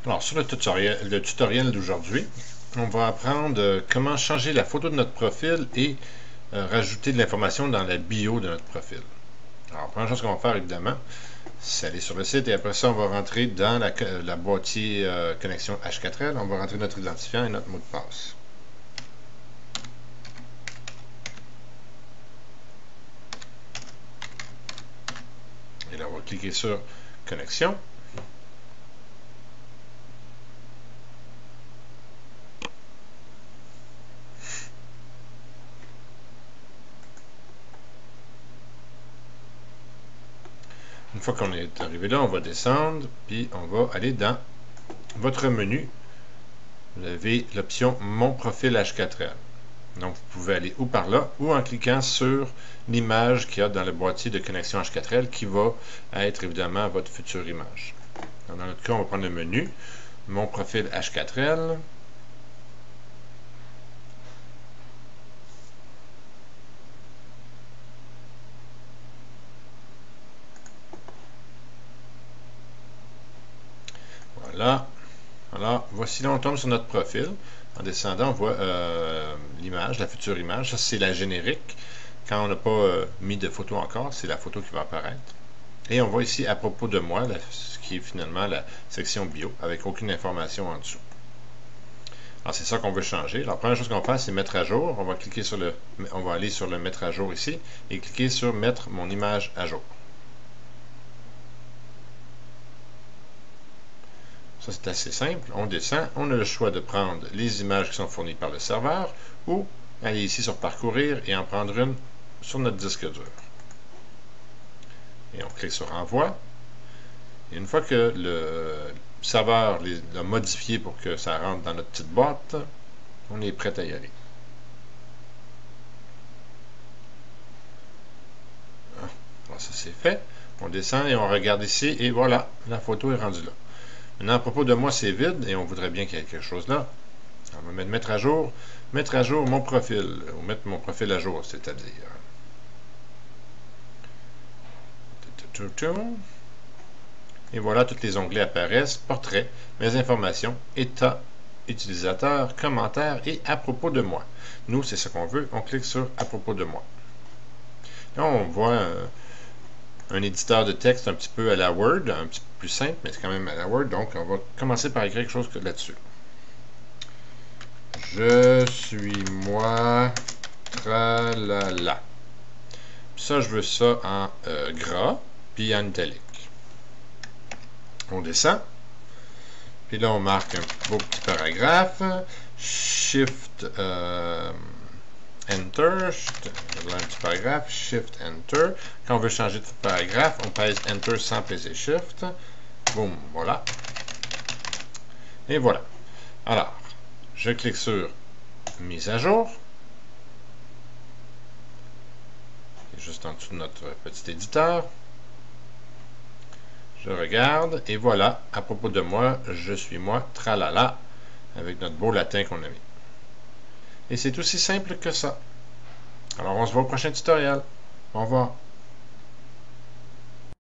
Alors, sur le tutoriel d'aujourd'hui, on va apprendre comment changer la photo de notre profil et rajouter de l'information dans la bio de notre profil. Alors, la première chose qu'on va faire, évidemment, c'est aller sur le site et après ça, on va rentrer dans la boîtier connexion H4L. On va rentrer notre identifiant et notre mot de passe. Et là, on va cliquer sur connexion. Une fois qu'on est arrivé là, on va descendre, puis on va aller dans votre menu. Vous avez l'option Mon profil H4L. Donc, vous pouvez aller ou par là, ou en cliquant sur l'image qu'il y a dans le boîtier de connexion H4L, qui va être évidemment votre future image. Donc, dans notre cas, on va prendre le menu Mon profil H4L. Voilà. Alors, voici là, on tombe sur notre profil. En descendant, on voit l'image, la future image. Ça, c'est la générique. Quand on n'a pas mis de photo encore, c'est la photo qui va apparaître. Et on voit ici à propos de moi, ce qui est finalement la section bio, avec aucune information en dessous. Alors, c'est ça qu'on veut changer. Alors, la première chose qu'on va faire, c'est mettre à jour. On va aller sur le mettre à jour ici et cliquer sur mettre mon image à jour. Ça, c'est assez simple. On descend. On a le choix de prendre les images qui sont fournies par le serveur ou aller ici sur parcourir et en prendre une sur notre disque dur. Et on clique sur envoi. Et une fois que le serveur l'a modifié pour que ça rentre dans notre petite boîte, on est prêt à y aller. Alors ça c'est fait. On descend et on regarde ici et voilà, la photo est rendue là. Maintenant, à propos de moi, c'est vide et on voudrait bien qu'il y ait quelque chose là. On va mettre à jour mon profil, ou mettre mon profil à jour, c'est-à-dire. Et voilà, tous les onglets apparaissent, portrait, mes informations, état, utilisateur, commentaires et à propos de moi. Nous, c'est ce qu'on veut, on clique sur à propos de moi. Là, on voit un éditeur de texte un petit peu à la Word, un petit peu plus simple, mais c'est quand même à la Word, donc on va commencer par écrire quelque chose là-dessus. Je suis moi, tralala. Ça, je veux ça en gras, puis en italique. On descend. Puis là, on marque un beau petit paragraphe. Shift Enter. Un petit paragraphe. Shift Enter. Quand on veut changer de paragraphe, on pèse Enter sans peser Shift. Boum, voilà. Et voilà. Alors, je clique sur Mise à jour. C'est juste en dessous de notre petit éditeur. Je regarde, et voilà, à propos de moi, je suis moi, tralala, avec notre beau latin qu'on a mis. Et c'est aussi simple que ça. Alors, on se voit au prochain tutoriel. Au revoir.